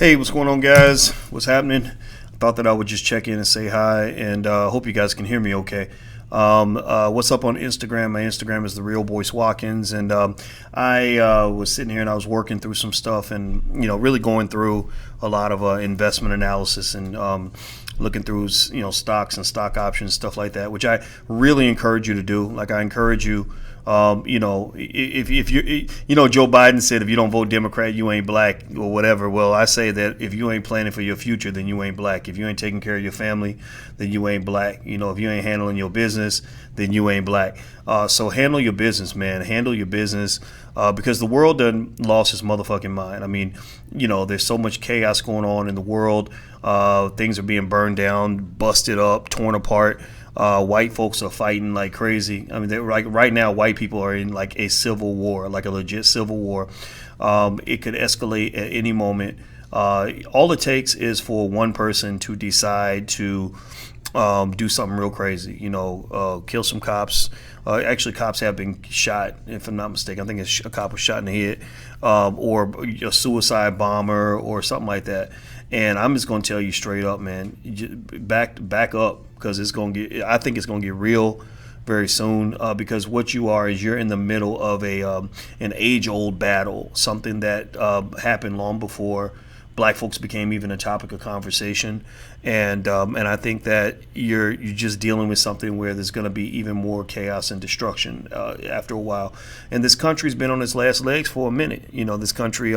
Hey, what's going on, guys? What's happening? I thought that I would just check in and say hi, and hope you guys can hear me okay. What's up on Instagram? My Instagram is the real Boyce Watkins, and I was sitting here and I was working through some stuff, and really going through a lot of investment analysis and looking through stocks and stock options, stuff like that, which I really encourage you to do. Like, I encourage you. If you Joe Biden said if you don't vote Democrat, you ain't black or whatever. Well, I say that if you ain't planning for your future, then you ain't black. If you ain't taking care of your family, then you ain't black. If you ain't handling your business, then you ain't black. So handle your business, man. Handle your business because the world done lost its motherfucking mind. I mean, there's so much chaos going on in the world. Things are being burned down, busted up, torn apart. White folks are fighting like crazy. I mean, right now, white people are in like a civil war, like a legit civil war. It could escalate at any moment. All it takes is for one person to decide to do something real crazy. Kill some cops. Actually, cops have been shot, if I'm not mistaken. I think a cop was shot in the head, or a suicide bomber or something like that. And I'm just going to tell you straight up, man, back up, because I think it's going to get real very soon, because what you are is you're in the middle of an age-old battle, something that happened long before black folks became even a topic of conversation, and I think that you're just dealing with something where there's going to be even more chaos and destruction after a while. And this country's been on its last legs for a minute. This country,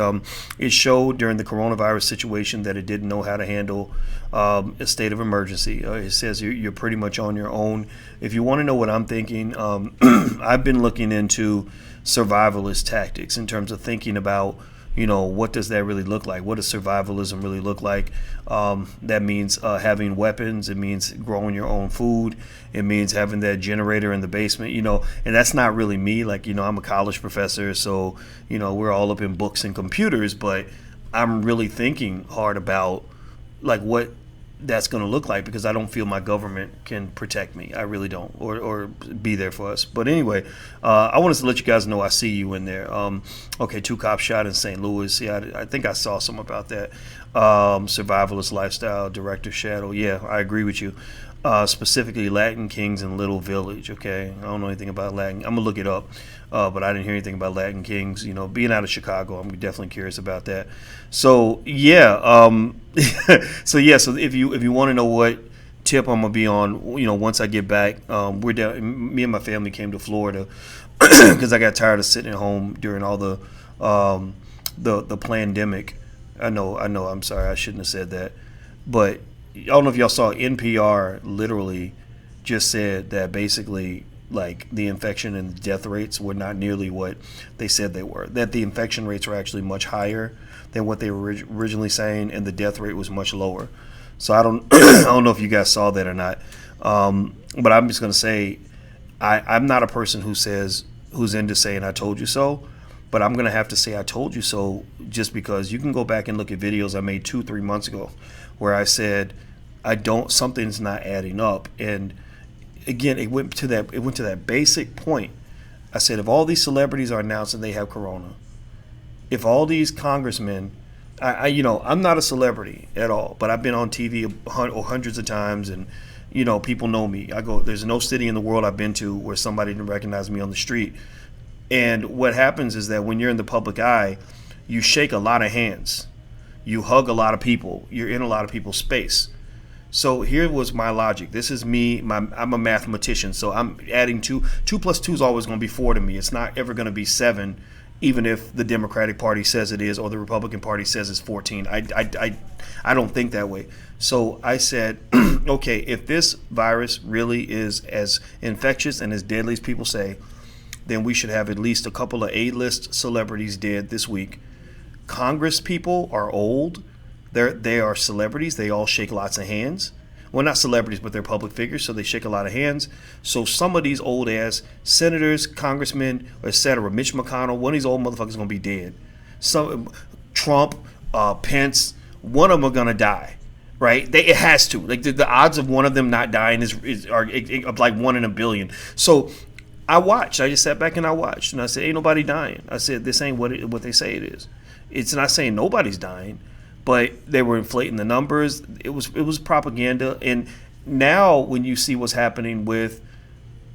it showed during the coronavirus situation that it didn't know how to handle a state of emergency. It says you're pretty much on your own. If you want to know what I'm thinking, I've been looking into survivalist tactics in terms of thinking about, what does that really look like? What does survivalism really look like? That means having weapons. It means growing your own food. It means having that generator in the basement, and that's not really me. Like, I'm a college professor, so, we're all up in books and computers, but I'm really thinking hard about like what that's going to look like, because I don't feel my government can protect me. I really don't, or be there for us. But anyway, I wanted to let you guys know I see you in there. Okay, 2 cops shot in St. Louis. Yeah, I think I saw some about that. Survivalist lifestyle, Director Shadow. Yeah, I agree with you. Specifically Latin Kings in Little Village. Okay, I don't know anything about Latin. I'm gonna look it up, but I didn't hear anything about Latin Kings. Being out of Chicago, I'm definitely curious about that. So yeah, so if you want to know what tip I'm gonna be on, once I get back, we're down. Me and my family came to Florida because I got tired of sitting at home during all the pandemic. I know. I'm sorry, I shouldn't have said that, but I don't know if y'all saw NPR literally just said that basically, like, the infection and the death rates were not nearly what they said they were. That the infection rates were actually much higher than what they were originally saying, and the death rate was much lower. So I don't I don't know if you guys saw that or not. But I'm just gonna say I'm not a person who's into saying I told you so. But I'm going to have to say I told you so, just because you can go back and look at videos I made 2-3 months ago where I said something's not adding up. And again, it went to that basic point. I said, if all these celebrities are announcing they have corona, if all these congressmen, I'm not a celebrity at all, but I've been on TV hundreds of times, and people know me. There's no city in the world I've been to where somebody didn't recognize me on the street. And what happens is that when you're in the public eye, you shake a lot of hands. You hug a lot of people. You're in a lot of people's space. So here was my logic. This is me. I'm a mathematician, so I'm adding 2. 2 plus 2 is always going to be 4 to me. It's not ever going to be 7, even if the Democratic Party says it is or the Republican Party says it's 14. I don't think that way. So I said, okay, if this virus really is as infectious and as deadly as people say, then we should have at least a couple of A-list celebrities dead this week. Congress people are old. They are celebrities. They all shake lots of hands. Well, not celebrities, but they're public figures, so they shake a lot of hands. So some of these old-ass senators, congressmen, etc., Mitch McConnell, one of these old motherfuckers is going to be dead. Some Trump, Pence, one of them are going to die. Right? It has to. Like the odds of one of them not dying are like 1 in a billion. So I just sat back and I watched, and I said, ain't nobody dying. I said, this ain't what they say it is. It's not saying nobody's dying, but they were inflating the numbers. It was propaganda. And now when you see what's happening with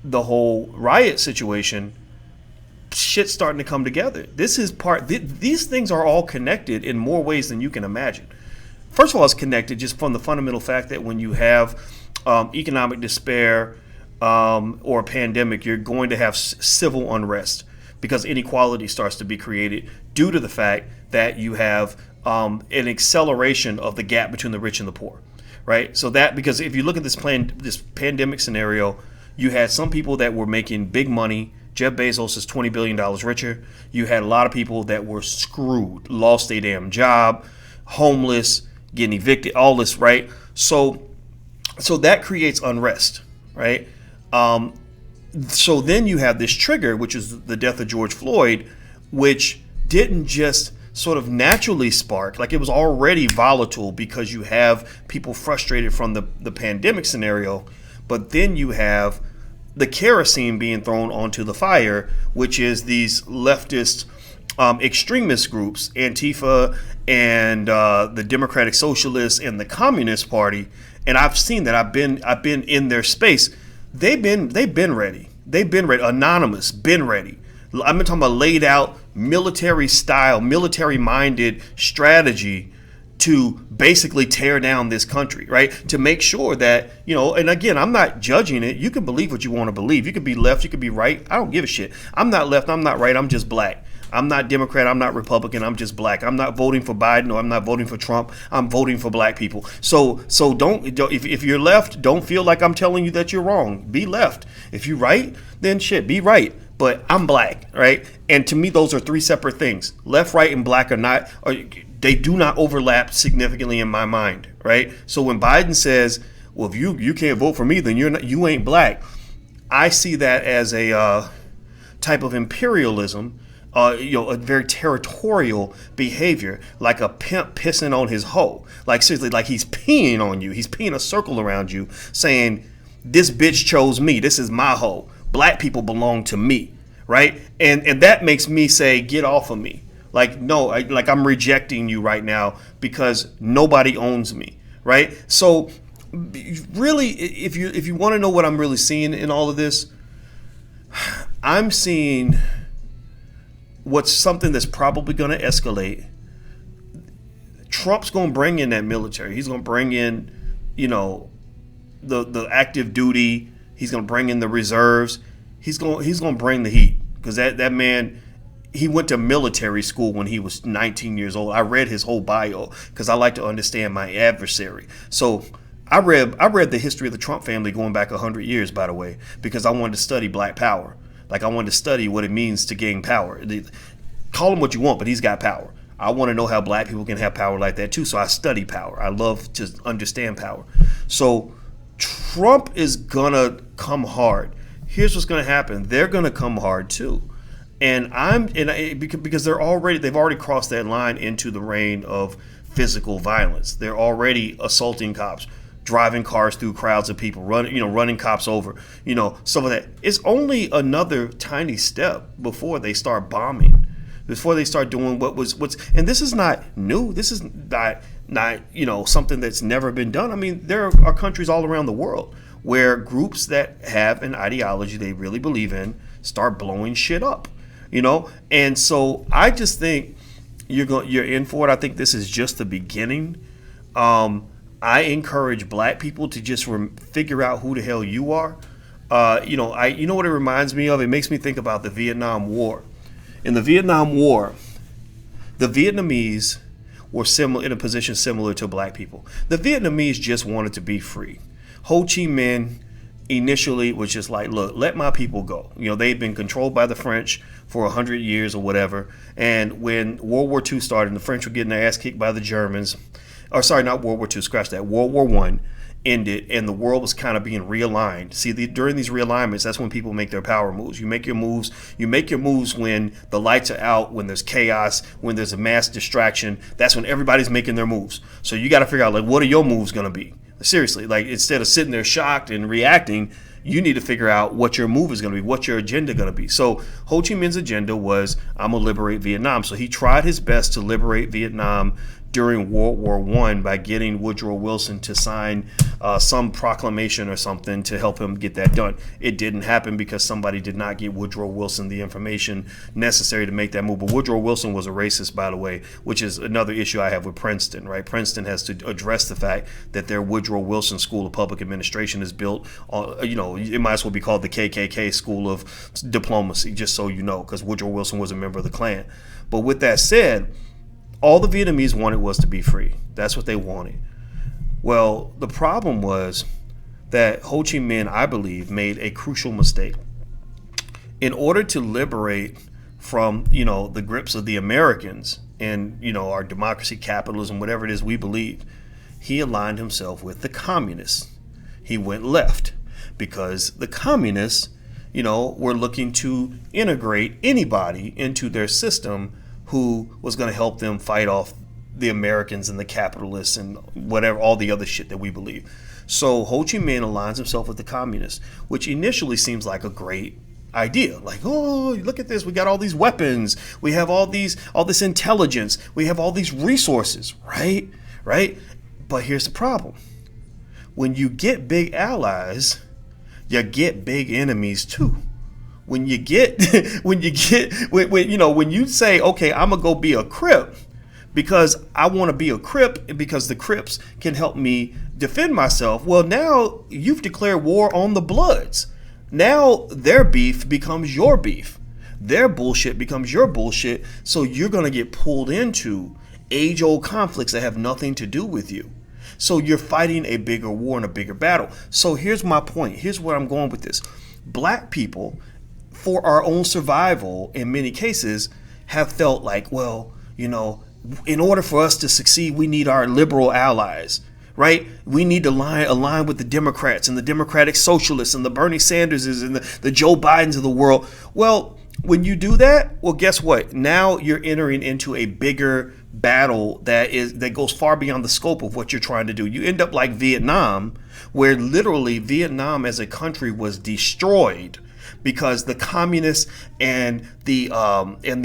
the whole riot situation, shit's starting to come together. This is these things are all connected in more ways than you can imagine. First of all, it's connected just from the fundamental fact that when you have economic despair or a pandemic, you're going to have civil unrest because inequality starts to be created due to the fact that you have an acceleration of the gap between the rich and the poor, right? So that, because if you look at this pandemic scenario, you had some people that were making big money. Jeff Bezos is $20 billion richer. You had a lot of people that were screwed, lost their damn job, homeless, getting evicted, all this, right? So that creates unrest, right? So then you have this trigger, which is the death of George Floyd, which didn't just sort of naturally spark, like it was already volatile because you have people frustrated from the pandemic scenario, but then you have the kerosene being thrown onto the fire, which is these leftist extremist groups, Antifa and the Democratic Socialists and the Communist Party. And I've seen that. I've been in their space. They've been ready. They've been ready. Anonymous, been ready. I'm talking about laid out military style, military minded strategy to basically tear down this country, right? To make sure that, and again, I'm not judging it. You can believe what you want to believe. You could be left, you could be right. I don't give a shit. I'm not left, I'm not right, I'm just black. I'm not Democrat, I'm not Republican, I'm just black. I'm not voting for Biden or I'm not voting for Trump. I'm voting for black people. So don't if you're left, don't feel like I'm telling you that you're wrong. Be left. If you're right, then shit, be right. But I'm black, right? And to me, those are three separate things. Left, right, and black they do not overlap significantly in my mind, right? So when Biden says, well, if you can't vote for me, then you ain't black, I see that as a type of imperialism, a very territorial behavior, like a pimp pissing on his hoe. Like seriously, like he's peeing on you. He's peeing a circle around you, saying, this bitch chose me. This is my hoe. Black people belong to me, right? And that makes me say, get off of me. Like, no, I'm rejecting you right now because nobody owns me, right? So really, if you want to know what I'm really seeing in all of this, I'm seeing what's something that's probably going to escalate. Trump's going to bring in that military. He's going to bring in, the active duty. He's going to bring in the reserves. He's going to bring the heat because that man, he went to military school when he was 19 years old. I read his whole bio because I like to understand my adversary. So I read the history of the Trump family going back 100 years, by the way, because I wanted to study black power. Like I wanted to study what it means to gain power. Call him what you want, but he's got power. I want to know how black people can have power like that too. So I study power. I love to understand power. So Trump is gonna come hard. Here's what's gonna happen. They're gonna come hard too. Because they've already crossed that line into the reign of physical violence. They're already assaulting cops, driving cars through crowds of people, running cops over, some of that. It's only another tiny step before they start bombing, before they start doing and this is not new. This is not something that's never been done. I mean, there are countries all around the world where groups that have an ideology they really believe in start blowing shit up. And so I just think you're in for it. I think this is just the beginning. I encourage black people to just figure out who the hell you are. You know what it reminds me of? It makes me think about the Vietnam War. In the Vietnam War, the Vietnamese were in a position similar to black people. The Vietnamese just wanted to be free. Ho Chi Minh initially was just like, look, let my people go. They've been controlled by the French for 100 years or whatever. And when World War II started and the French were getting their ass kicked by the Germans, or sorry, not World War II, scratch that, World War I ended and the world was kind of being realigned. See, during these realignments, that's when people make their power moves. You make your moves when the lights are out, when there's chaos, when there's a mass distraction. That's when everybody's making their moves. So you got to figure out, like, what are your moves going to be? Seriously, like, instead of sitting there shocked and reacting, you need to figure out what your move is going to be, what your agenda going to be. So Ho Chi Minh's agenda was, I'm going to liberate Vietnam. So he tried his best to liberate Vietnam during World War I by getting Woodrow Wilson to sign some proclamation or something to help him get that done. It didn't happen because somebody did not get Woodrow Wilson the information necessary to make that move. But Woodrow Wilson was a racist, by the way, which is another issue I have with Princeton, right? Princeton has to address the fact that their Woodrow Wilson School of Public Administration is built on, it might as well be called the KKK School of Diplomacy, just so you know, because Woodrow Wilson was a member of the Klan. But with that said, all the Vietnamese wanted was to be free. That's what they wanted. Well, the problem was that Ho Chi Minh, I believe, made a crucial mistake. In order to liberate from, the grips of the Americans and, our democracy, capitalism, whatever it is we believe, he aligned himself with the communists. He went left because the communists, were looking to integrate anybody into their system who was going to help them fight off the Americans and the capitalists and whatever, all the other shit that we believe. So Ho Chi Minh aligns himself with the communists, which initially seems like a great idea. Like, oh, look at this. We got all these weapons. We have all this intelligence. We have all these resources, right? Right? But here's the problem. When you get big allies, you get big enemies too. When you say, okay, I'm gonna go be a Crip because I want to be a Crip because the Crips can help me defend myself. Well, now you've declared war on the Bloods. Now their beef becomes your beef. Their bullshit becomes your bullshit. So you're gonna get pulled into age-old conflicts that have nothing to do with you. So you're fighting a bigger war and a bigger battle. So here's my point. Here's where I'm going with this. Black people, for our own survival, in many cases, have felt like, well, in order for us to succeed, we need our liberal allies, right? We need to align with the Democrats and the Democratic Socialists and the Bernie Sanderses and the Joe Bidens of the world. Well, when you do that, well, guess what? Now you're entering into a bigger battle that goes far beyond the scope of what you're trying to do. You end up like Vietnam, where literally Vietnam as a country was destroyed because the communists and the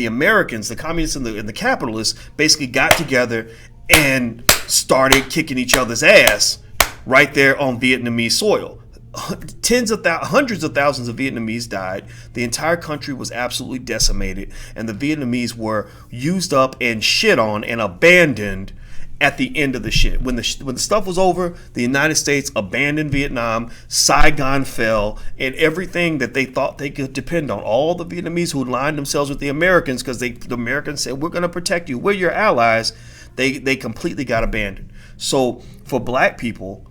Americans, the communists and the capitalists, basically got together and started kicking each other's ass right there on Vietnamese soil. Hundreds of thousands of Vietnamese died. The entire country was absolutely decimated, and the Vietnamese were used up and shit on and abandoned at the end of the shit. When the stuff was over, the United States abandoned Vietnam, Saigon fell, and everything that they thought they could depend on, all the Vietnamese who aligned themselves with the Americans because the Americans said, we're going to protect you, we're your allies, they completely got abandoned. So for black people,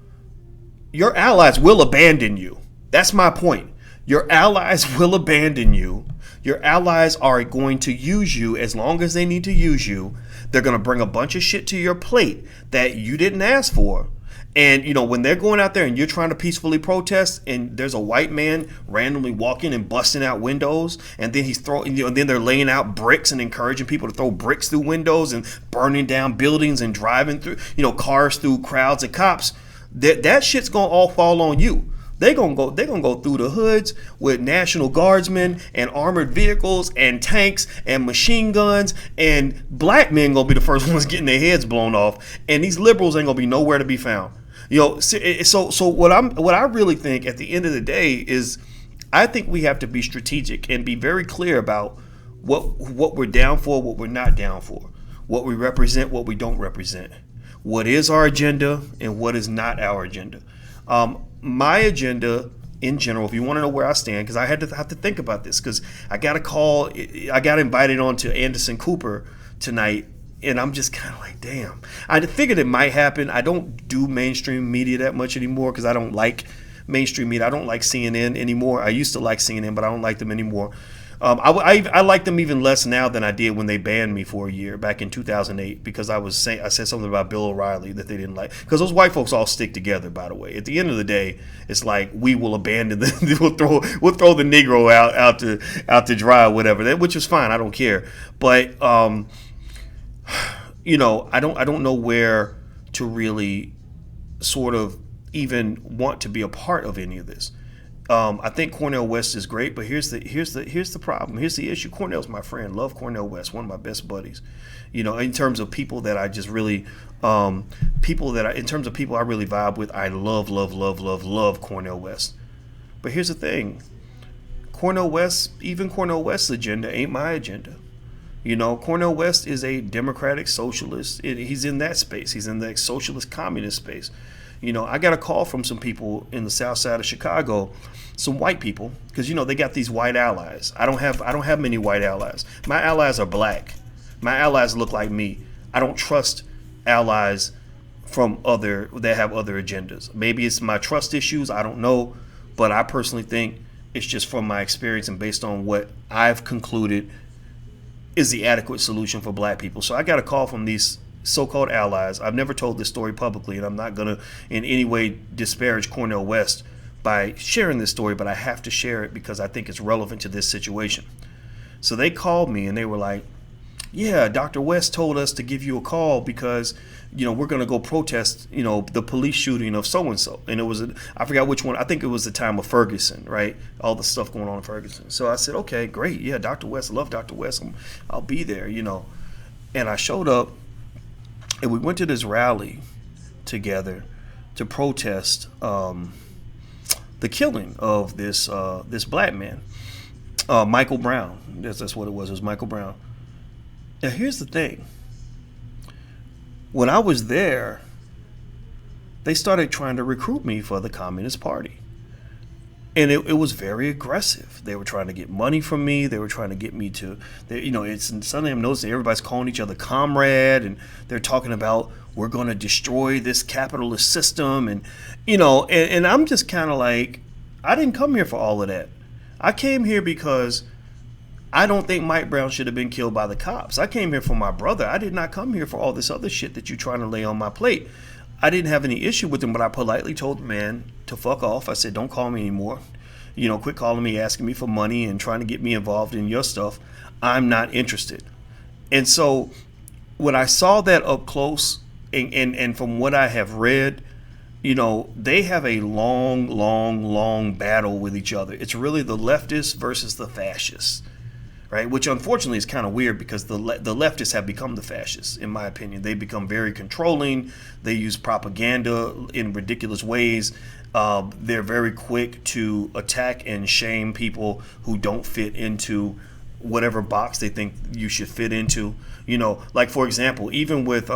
your allies will abandon you. That's my point. Your allies will abandon you. Your allies are going to use you as long as they need to use you. They're going to bring a bunch of shit to your plate that you didn't ask for. And, when they're going out there and you're trying to peacefully protest and there's a white man randomly walking and busting out windows, and then he's throwing, then they're laying out bricks and encouraging people to throw bricks through windows and burning down buildings and driving through, cars through crowds of cops. That shit's gonna all fall on you. They're gonna go through the hoods with National Guardsmen and armored vehicles and tanks and machine guns, and black men gonna be the first ones getting their heads blown off, and these liberals ain't gonna be nowhere to be found. So what I really think at the end of the day is, I think we have to be strategic and be very clear about what we're down for, what we're not down for, what we represent, what we don't represent, what is our agenda and what is not our agenda. My agenda in general, if you want to know where I stand, because I have to think about this, because I got invited on to Anderson Cooper tonight, and I'm just kind of like, damn. I figured it might happen. I don't do mainstream media that much anymore because I don't like mainstream media. I don't like CNN anymore. I used to like CNN, but I don't like them anymore. I like them even less now than I did when they banned me for a year back in 2008 because I said something about Bill O'Reilly that they didn't like, because those white folks all stick together, by the way. At the end of the day, it's like we will abandon we'll throw the Negro out to dry or whatever, which is fine. I don't care. But I don't know where to really sort of even want to be a part of any of this. I think Cornel West is great, but here's the problem. Here's the issue. Cornel's my friend. Love Cornel West, one of my best buddies. You know, in terms of people that I just really, in terms of people I really vibe with, I love Cornel West. But here's the thing. Even Cornel West's agenda ain't my agenda. You know, Cornel West is a democratic socialist. He's in that space. He's in the socialist communist space. You know, I got a call from some people in the south side of Chicago, some white people, because, you know, they got these white allies. I don't have many white allies. My allies are black. My allies look like me. I don't trust allies that have other agendas. Maybe it's my trust issues. I don't know. But I personally think it's just from my experience and based on what I've concluded is the adequate solution for black people. So I got a call from these so-called allies. I've never told this story publicly, and I'm not going to in any way disparage Cornel West by sharing this story, but I have to share it because I think it's relevant to this situation. So they called me and they were like, yeah, Dr. West told us to give you a call because, you know, we're going to go protest, you know, the police shooting of so-and-so. And it was, I forgot which one. I think it was the time of Ferguson, right? All the stuff going on in Ferguson. So I said, okay, great. Yeah, Dr. West, I love Dr. West. I'll be there, you know. And I showed up and we went to this rally together to protest the killing of this black man, Michael Brown. That's what it was. It was Michael Brown. Now, here's the thing. When I was there, they started trying to recruit me for the Communist Party. And it was very aggressive. They were trying to get money from me. They were trying to get me to, you know, it's suddenly I'm noticing everybody's calling each other comrade, and they're talking about we're going to destroy this capitalist system. And, you know, and I'm just kind of like, I didn't come here for all of that. I came here because I don't think Mike Brown should have been killed by the cops. I came here for my brother. I did not come here for all this other shit that you're trying to lay on my plate. I didn't have any issue with him, but I politely told the man to fuck off. I said, don't call me anymore. You know, quit calling me, asking me for money and trying to get me involved in your stuff. I'm not interested. And so when I saw that up close and from what I have read, you know, they have a long battle with each other. It's really the leftists versus the fascists. Right, which unfortunately is kind of weird because the leftists have become the fascists, in my opinion. They become very controlling. They use propaganda in ridiculous ways. They're very quick to attack and shame people who don't fit into whatever box they think you should fit into. You know, like for example, even with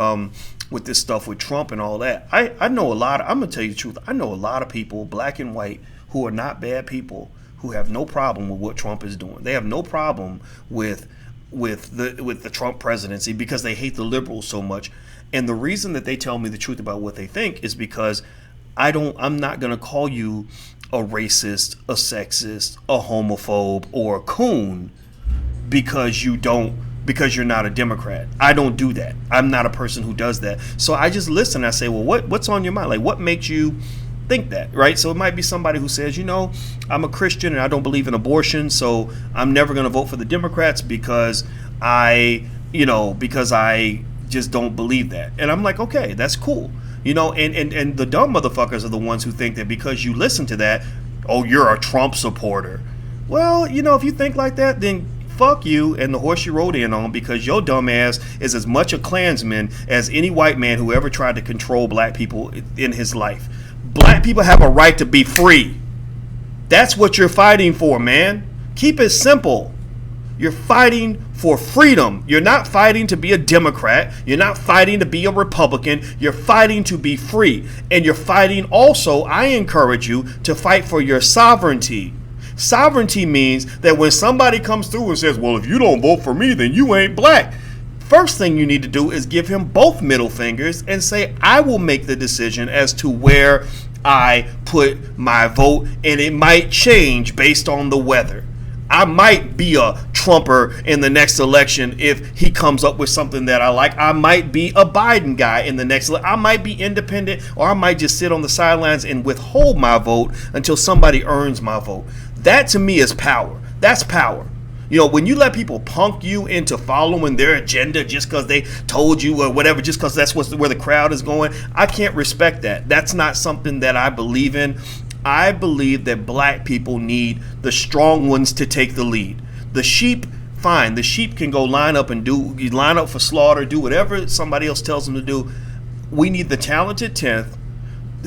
this stuff with Trump and all that, I know a lot. I'm gonna tell you the truth. I know a lot of people, black and white, who are not bad people, who have no problem with what Trump is doing. They have no problem with the Trump presidency because they hate the liberals so much. And the reason that they tell me the truth about what they think is because I'm not going to call you a racist, a sexist, a homophobe, or a coon because you're not a Democrat. I don't do that. I'm not a person who does that. So I just listen. I say, well, what's on your mind? Like, what makes you think that, right? So it might be somebody who says, you know, I'm a Christian and I don't believe in abortion, so I'm never going to vote for the Democrats because I just don't believe that. And I'm like, okay, that's cool. You know, and the dumb motherfuckers are the ones who think that because you listen to that, oh, you're a Trump supporter. Well, you know, if you think like that, then fuck you and the horse you rode in on, because your dumb ass is as much a Klansman as any white man who ever tried to control black people in his life. Black people have a right to be free. That's what you're fighting for, man. Keep it simple. You're fighting for freedom. You're not fighting to be a Democrat. You're not fighting to be a Republican. You're fighting to be free. And you're fighting also, I encourage you to fight for your sovereignty. Sovereignty means that when somebody comes through and says, well, if you don't vote for me, then you ain't black. First thing you need to do is give him both middle fingers and say, I will make the decision as to where I put my vote, and it might change based on the weather. I might be a Trumper in the next election if he comes up with something that I like. I might be a Biden guy in the next election. I might be independent, or I might just sit on the sidelines and withhold my vote until somebody earns my vote. That to me is power. That's power. You know, when you let people punk you into following their agenda just because they told you or whatever, just because that's where the crowd is going, I can't respect that. That's not something that I believe in. I believe that black people need the strong ones to take the lead. The sheep, fine. The sheep can go line up for slaughter, do whatever somebody else tells them to do. We need the talented 10th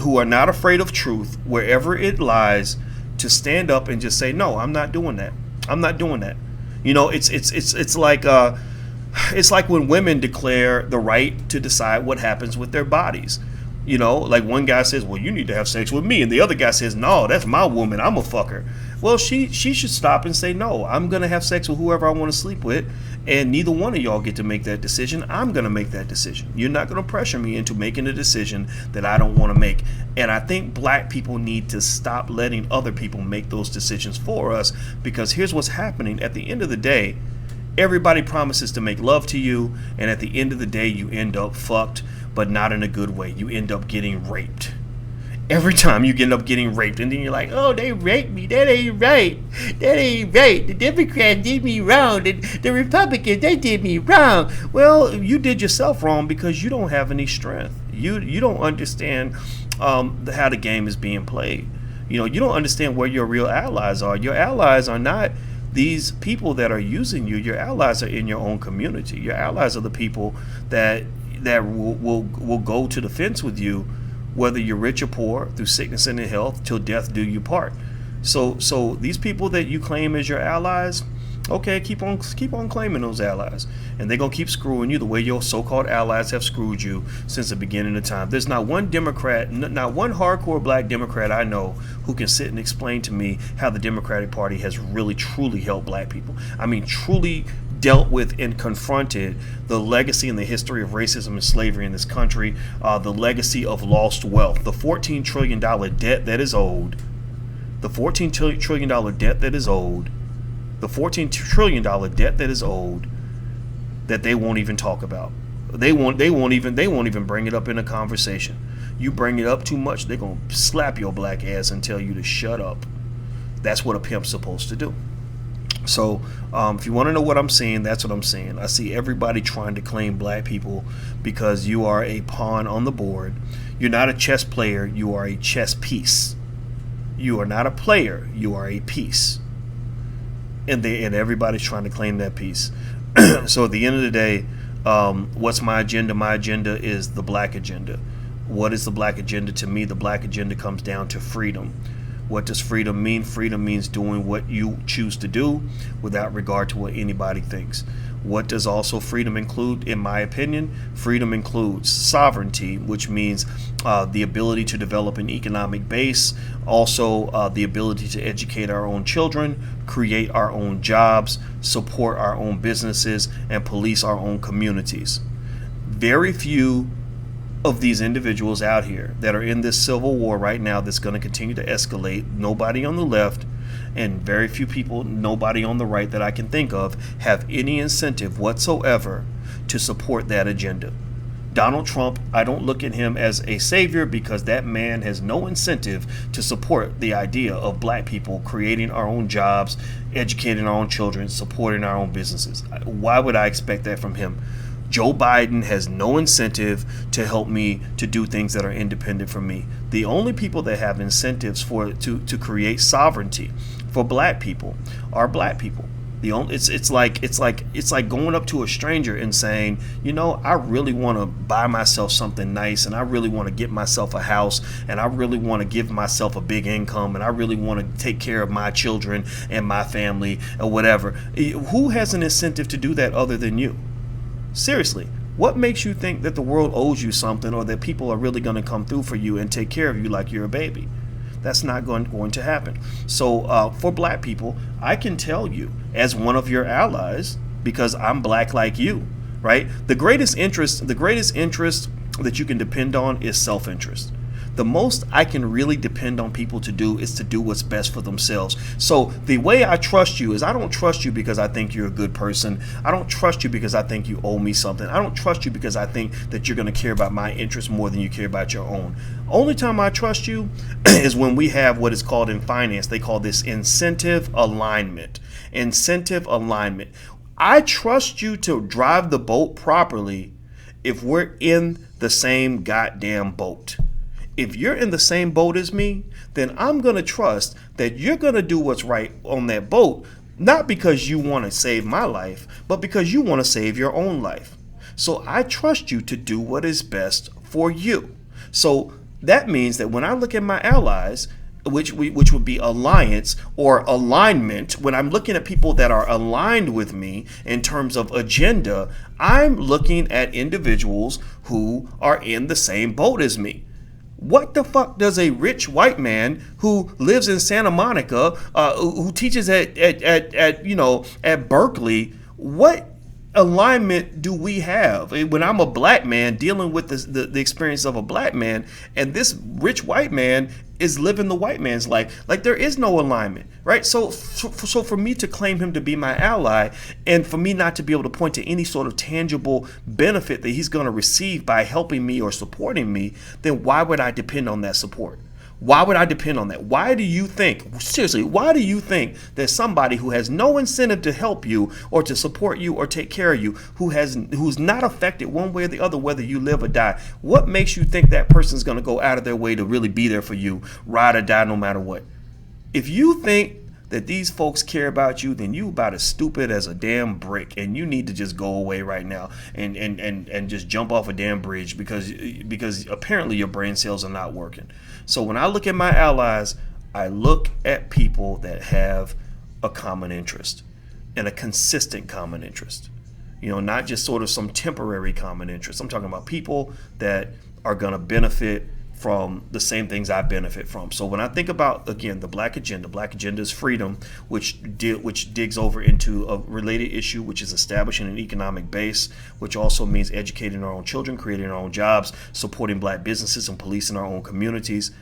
who are not afraid of truth, wherever it lies, to stand up and just say, no, I'm not doing that. I'm not doing that. You know, it's like when women declare the right to decide what happens with their bodies. You know, like one guy says, well, you need to have sex with me. And the other guy says, no, that's my woman. I'm a fucker. Well, she should stop and say, no, I'm going to have sex with whoever I want to sleep with. And neither one of y'all get to make that decision. I'm going to make that decision. You're not going to pressure me into making a decision that I don't want to make. And I think black people need to stop letting other people make those decisions for us, because here's what's happening. At the end of the day, everybody promises to make love to you. And at the end of the day, you end up fucked, but not in a good way. You end up getting raped. Every time you end up getting raped, and then you're like, oh, they raped me. That ain't right. That ain't right. The Democrats did me wrong. The Republicans, they did me wrong. Well, you did yourself wrong because you don't have any strength. You don't understand how the game is being played. You know, you don't understand where your real allies are. Your allies are not these people that are using you. Your allies are in your own community. Your allies are the people that will go to the fence with you, whether you're rich or poor, through sickness and in health, till death do you part. So these people that you claim as your allies, okay, keep on claiming those allies, and they're gonna keep screwing you the way your so-called allies have screwed you since the beginning of time. There's not one Democrat, not one hardcore black Democrat I know who can sit and explain to me how the Democratic Party has really truly helped black people. I mean, truly dealt with and confronted the legacy and the history of racism and slavery in this country, the legacy of lost wealth, the $14 trillion debt that is owed, the $14 trillion debt that is owed, the $14 trillion debt that is owed, that they won't even talk about. They won't even bring it up in a conversation. You bring it up too much, they're gonna slap your black ass and tell you to shut up. That's what a pimp's supposed to do. So if you want to know what I'm seeing, that's what I'm seeing. I see everybody trying to claim black people because you are a pawn on the board. You're not a chess player, you are a chess piece. You are not a player, you are a piece. And everybody's trying to claim that piece. So at the end of the day, what's my agenda? My agenda is the black agenda. What is the black agenda to me? The black agenda comes down to freedom. What does freedom mean? Freedom means doing what you choose to do without regard to what anybody thinks. What does also freedom include? In my opinion, freedom includes sovereignty, which means the ability to develop an economic base, also the ability to educate our own children, create our own jobs, support our own businesses, and police our own communities. Very few of these individuals out here that are in this civil war right now that's going to continue to escalate, nobody on the left and very few people, nobody on the right that I can think of, have any incentive whatsoever to support that agenda. Donald Trump, I don't look at him as a savior because that man has no incentive to support the idea of black people creating our own jobs, educating our own children, supporting our own businesses. Why would I expect that from him? Joe Biden has no incentive to help me to do things that are independent from me. The only people that have incentives to create sovereignty for black people are black people. It's like going up to a stranger and saying, you know, I really want to buy myself something nice, and I really want to get myself a house, and I really want to give myself a big income, and I really want to take care of my children and my family or whatever. Who has an incentive to do that other than you? Seriously, what makes you think that the world owes you something, or that people are really going to come through for you and take care of you like you're a baby? That's not going to happen. So for black people, I can tell you as one of your allies, because I'm black like you, right? The greatest interest that you can depend on is self-interest. The most I can really depend on people to do is to do what's best for themselves. So the way I trust you is I don't trust you because I think you're a good person. I don't trust you because I think you owe me something. I don't trust you because I think that you're going to care about my interests more than you care about your own. Only time I trust you is when we have what is called in finance, they call this incentive alignment. Incentive alignment. I trust you to drive the boat properly if we're in the same goddamn boat. if you're in the same boat as me, then I'm going to trust that you're going to do what's right on that boat, not because you want to save my life, but because you want to save your own life. So I trust you to do what is best for you. So that means that when I look at my allies, which would be alliance or alignment, when I'm looking at people that are aligned with me in terms of agenda, I'm looking at individuals who are in the same boat as me. What the fuck does a rich white man who lives in Santa Monica, who teaches at Berkeley, what alignment do we have when I'm a black man dealing with the experience of a black man, and this rich white man is living the white man's life? Like, there is no alignment, right? So for me to claim him to be my ally, and for me not to be able to point to any sort of tangible benefit that he's going to receive by helping me or supporting me, then why would I depend on that support? Why would I depend on that? Why do you think, seriously, why do you think that somebody who has no incentive to help you or to support you or take care of you, who's not affected one way or the other whether you live or die, what makes you think that person's going to go out of their way to really be there for you, ride or die no matter what? If you think that these folks care about you, then you about as stupid as a damn brick, and you need to just go away right now and just jump off a damn bridge, because apparently your brain cells are not working. So when I look at my allies, I look at people that have a common interest and a consistent common interest. Not just sort of some temporary common interest. I'm talking about people that are going to benefit from the same things I benefit from. So when I think about, again, the black agenda is freedom, which digs over into a related issue, which is establishing an economic base, which also means educating our own children, creating our own jobs, supporting black businesses, and policing our own communities.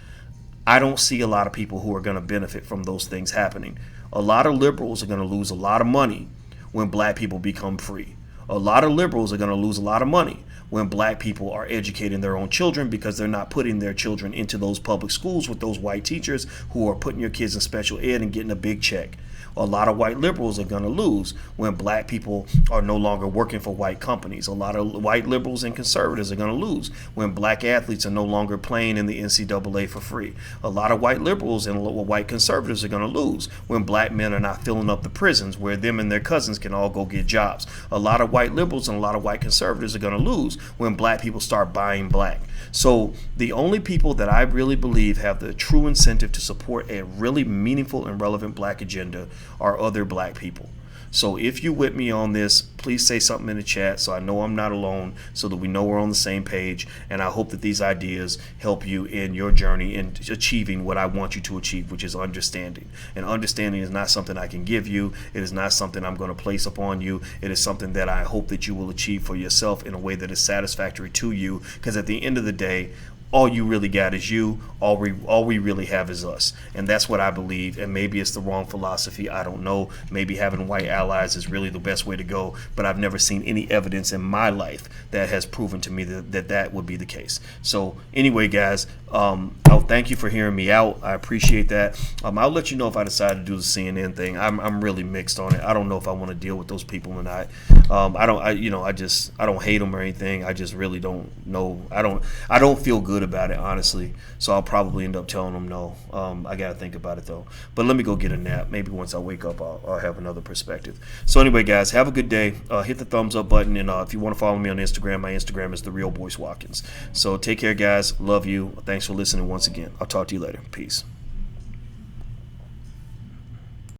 I don't see a lot of people who are going to benefit from those things happening. A lot of liberals are going to lose a lot of money when black people become free. A lot of liberals are going to lose a lot of money when black people are educating their own children, because they're not putting their children into those public schools with those white teachers who are putting your kids in special ed and getting a big check. A lot of white liberals are going to lose when black people are no longer working for white companies. A lot of white liberals and conservatives are going to lose when black athletes are no longer playing in the NCAA for free. A lot of white liberals and white conservatives are going to lose when black men are not filling up the prisons where them and their cousins can all go get jobs. A lot of white liberals and a lot of white conservatives are going to lose when black people start buying black. So the only people that I really believe have the true incentive to support a really meaningful and relevant black agenda are other black people. So if you're with me on this, please say something in the chat so I know I'm not alone, so that we know we're on the same page. And I hope that these ideas help you in your journey in achieving what I want you to achieve, which is understanding. And understanding is not something I can give you. It is not something I'm going to place upon you. It is something that I hope that you will achieve for yourself in a way that is satisfactory to you, because at the end of the day, all you really got is you. All we really have is us. And that's what I believe. And maybe it's the wrong philosophy. I don't know. Maybe having white allies is really the best way to go. But I've never seen any evidence in my life that has proven to me that would be the case. So anyway, guys, thank you for hearing me out. I appreciate that. I'll let you know if I decide to do the CNN thing. I'm really mixed on it. I don't know if I want to deal with those people or not. I don't hate them or anything. I just really don't know. I don't feel good about it, honestly, so I'll probably end up telling them no. I gotta think about it though, but let me go get a nap. Maybe once I wake up I'll have another perspective. So anyway, guys, have a good day. Hit the thumbs up button, and if you want to follow me on Instagram, my Instagram is The Real Boyce Watkins. So take care, guys. Love you. Thanks for listening once again. I'll talk to you later. Peace.